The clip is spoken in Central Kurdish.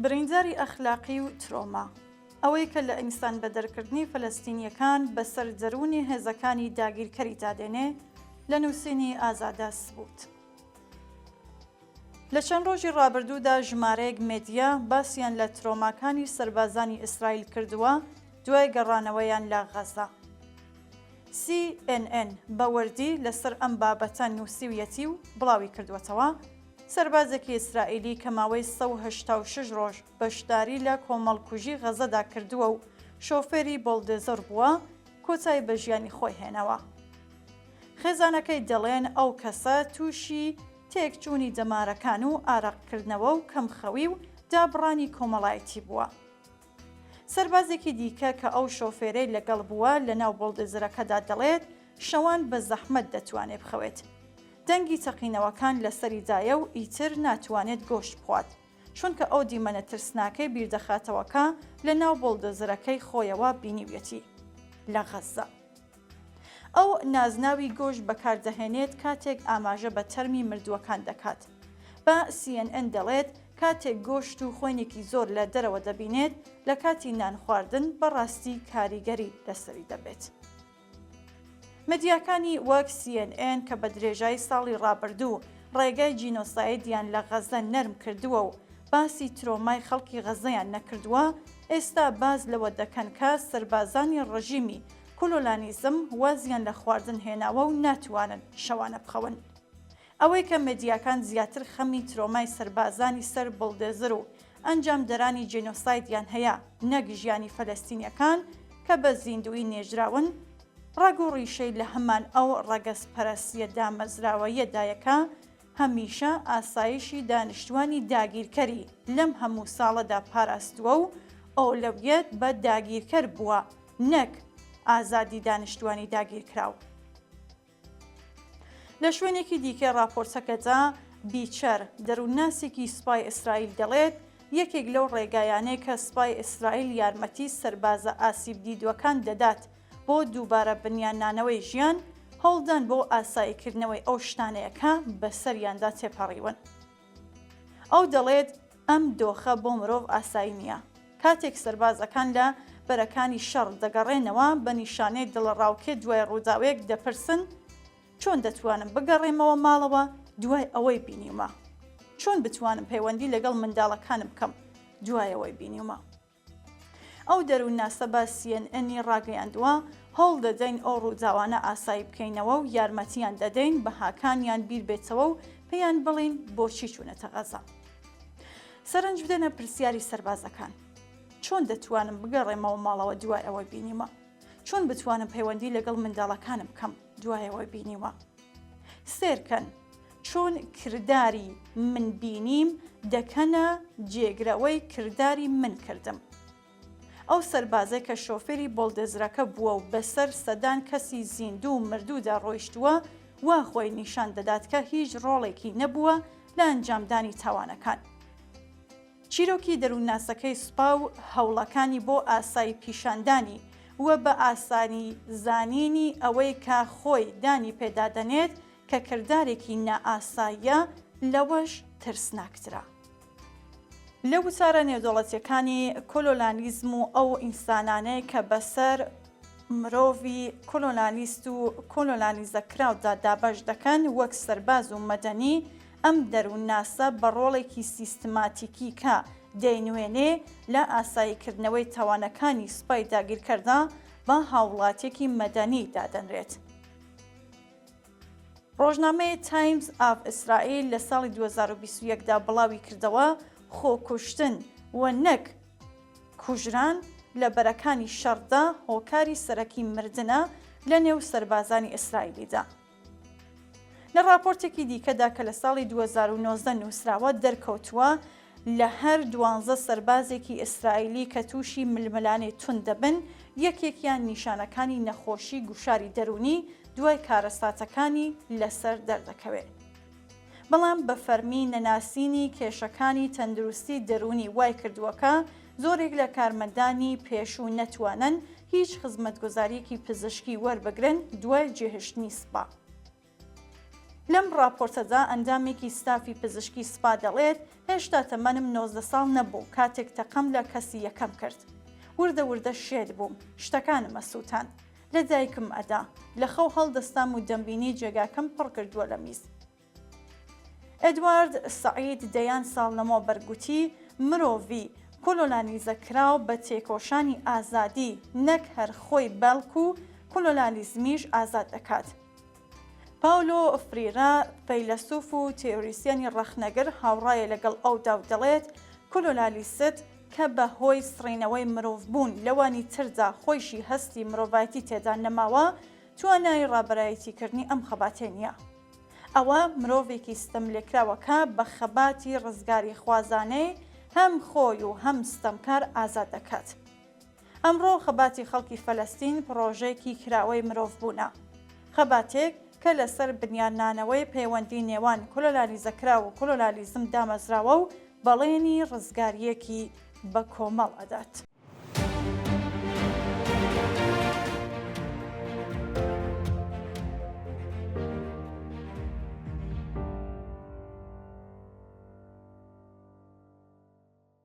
برینداری ئەخلاقی و ترۆما ئەوەی کە لە ئینسان بە دەرکردنی فەلەستینیەکان بەسەر جەرونی هێزەکانی داگیرکەری دادێنێ لە نووسینی ئازادە سبوت. لە چەند ڕۆژی ڕابردوودا ژمارەیەک مێدیا باسییان لە ترۆماکانی سەربازانی ئیسرائیل کردووە دوای گەڕانەوەیان لە غەزە. CNN بە وردی لەسەر ئەم بابەتە نووسیویەتی و بڵاوی کردوەتەوە سەربازێکی ئیسرائیلی کە ماوەی 186 ڕۆژ بەشداری لە کۆمەڵکوژی غەزەدا کردووە و شۆفێری بۆڵدێزەر بووە کۆتایی بە ژیانی خۆی هێنەوە. خێزانەکەی دەڵێن ئەو کەسە تووشی تێکچوونی دەمارەکان و ئارەقکردنەوە و کەمخەوی و دابڕانی کۆمەڵایەتی بووە. سەربازێکی دیکە کە ئەو شۆفێرەی لەگەڵ بووە لە ناو بۆڵدێزەرەکەدا دەڵێت شەوان بە زەحمەت دەتوانێت بخەوێت. دەنگی تەقینەوەکان لەسەریدایە و ئیتر ناتوانێت گۆشت بخوات چونکە ئەو دیمەنە ترسناکەی بیردەخاتەوەکە لە ناو بۆڵدێزەرەکەی خۆیەوە بینیویەتی لە غەزە. ئەو نازناوی گۆشت بەکاردەهێنێت کاتێک ئاماژە بە تەرمی مردووەکان دەکات. بە CNN دەڵێت کاتێک گۆشت و خۆینێکی زۆر لە دەرەوە دەبینێت لە کاتی نان خواردن بەڕاستی کاریگەری لەسەری دەبێت. مدیاکانی وەک CNN کە بە درێژایی ساڵی ڕابردوو ڕێگای جینۆسایدیان لە غەزە نەرم کردووە و باسی ترۆمای خەڵکی غەزەیان نەکردووە، ئێستا باز لەوە دەکەن کە سەربازانی ڕژیمی کۆلۆنیزم وازیان لە خواردن هێناوە و ناتوانن شەوانە بخەون. ئەوەی کە مدیاکان زیاتر خەمی ترۆمای سەربازانی سەر بڵدێزر و ئەنجام دەرانی جینۆسایدیان هەیە نەک ژیانی فەلەستینیەکان کە بە زیندوی نێژراون، ڕاگ و ڕیشەی لە هەمان ئەو ڕەگەزپەرستیە دامەزراوەیەدایەکە هەمیشە ئاسایشی دانیشتوانی داگیرکەری لەم هەموو ساڵەدا پاراستووە و ئەولەویەت بە داگیرکەر بووە نەک ئازادی دانیشتوانی داگیرکراو. لە شوێنێکی دیکە راپۆرتەکەدا بیچەر دەروونناسێکی سوپای ئیسرائیل دەڵێت یەکێک لەو ڕێگایانەی کە سوپای ئیسرائیل یارمەتی سەربازە ئاسیب دیدوەکان دەدات بۆ دووبارە بنیانانەوەی ژیان هەوڵدان بۆ ئاساییکردنەوەی ئەو شتانەیەکە بەسەریاندا تێپەڕیون. ئەو دەڵێت ئەم دۆخە بۆ مرۆڤ ئاسایی نییە. کاتێک سەربازەکان لە بەرەکانی شەڕ دەگەڕێنەوە بە نیشانەی دڵڕاوکێ دوای ڕووداوەیەک دەپرسن چۆن دەتوانم بگەڕێمەوە ماڵەوە دوای ئەوەی بینیومە؟ چۆن بتوانم پەیوەندی لەگەڵ منداڵەکانم بکەم دوای ئەوەی بینیومە؟ ئەو دەروونناسە بە CNN ڕاگەیاندووە هەوڵ دەدەین ئەو ڕووداوانە ئاسایی بکەینەوە و یارمەتیان دەدەین بەهاکانیان بیر بێتەوە و پێیان بڵین بۆچی چوونەتە غەزە. سەرنج بدەنە پرسیاری سەربازەکان. چۆن دەتوانم بگەڕێمەوە ماڵەوە دوای ئەوەی بینیومە؟ چۆن بتوانم پەیوەندی لەگەڵ منداڵەکانم بکەم دوای ئەوەی بینیومە؟ سێرکەن چۆن کردداری من بینیم دەکەنە جێگرەوەی کردداری من کردم. ئەو سەربازە کە شۆفێری بۆڵدێزرەکە بووە و بەسەر سەدان کەسی زیندوو و مردوودا ڕۆیشتووە وا خۆی نیشان دەدات کە هیچ ڕۆڵێکی نەبووە لە ئەنجامدانی تاوانەکان. چیرۆکی دەروونناسەکەی سوپا و هەوڵەکانی بۆ ئاسایی پیشاندانی وە بە ئاسانی زانینی ئەوەی کە خۆی دانی پێدادەنێت کە کردارێکی نائاساییە لەوەش ترسناکترە. لە وتارە نێودەوڵەتیەکانی کۆلۆنیزم و ئەو ئینسانانەی کە بەسەر مرۆڤی کۆلۆنیست و کۆلۆنیزەکراودا دابەش دەکەن وەک سەرباز و مەدەنی، ئەم دەروونناسە بە ڕۆڵێکی سیستماتیکی کە دەینوێنێ لە ئاساییکردنەوەی تاوانەکانی سوپای داگیرکەردا بە هاوڵاتێکی مەدەنی دادەنرێت. ڕۆژنامەی تایمز ئاف ئیسرائیل لە ساڵی 2021دا بڵاوی کردەوە خۆکوشتن و نەک کوژران لە بەرەکانی شەڕدا هۆکاری سەرەکی مردنە لە نێو سەربازانی ئیسرائیلیدا. لە راپۆرتێکی دیکەدا کە لە ساڵی 2019 نووسراوە دەرکەوتووە لە هەر 12 سەربازێکی ئیسرائیلی کە تووشی ململانێ تون دەبن یەکێکیان نیشانەکانی نەخۆشی گوشاری دەرونی دوای کارەساتەکانی لەسەر دەردەکەوێت. بەڵام بە فەرمی نەناسینی کێشەکانی تەندروستی دەرونی وای کردووەکە زۆرێک لە کارمەندانی پێشوو نەتوانن هیچ خزمەتگوزاریەکی پزیشکی وەربگرن دوای جێهێشتنی سوپا. لەم ڕاپۆرتەدا ئەندامێکی ستافی پزیشکی سوپا دەڵێت هێشتا تەمەنم 19 ساڵ نەبوو کاتێک تەقەم لە کەسی یەکەم کرد. وردە وردە شێت بووم، شتەکانم ئەسووتان، لە دایکم ئەدا، لە خەو هەڵدەستام و دەمبینی جێگاکەم پڕ کردووە لە میز. ئێدوارد سەعید دەیان ساڵ لەمەوە بەرگوتی مرۆڤی کۆلۆنیزەکراو بە تێکۆشانی ئازادی نەک هەر خۆی بەڵکو و کۆلۆنیزمیش ئازاد دەکات. پاولۆ فریرا فەیلسوف و تێوریسیانی ڕەخنەگر هاوڕایە لەگەڵ ئەودا و دەڵێت کۆلۆنیست کە بە هۆی سڕینەوەی مرۆڤبوون لەوانی تردا خۆیشی هەستی مرۆڤایەتی تێدا نەماوە توانای ڕابەرایەتیکردنی ئەم خەباتێ نییە. ئەوە مرۆڤێکی ستەملێکراوەکە بە خەباتی ڕزگاری خوازانەی هەم خۆی و هەم ستەمکار ئازاد دەکات. ئەمڕۆ خەباتی خەڵکی فەلەستین پرۆژەیەکی کراوەی مرۆڤبوونە، خەباتێک کە لەسەر بنیاننانەوەی پەیوەندی نێوان کۆلۆنیزەکرا و کۆلۆنیزم دامەزراوە و بەڵێنی ڕزگاریەکی بە کۆمەڵ ئەدات.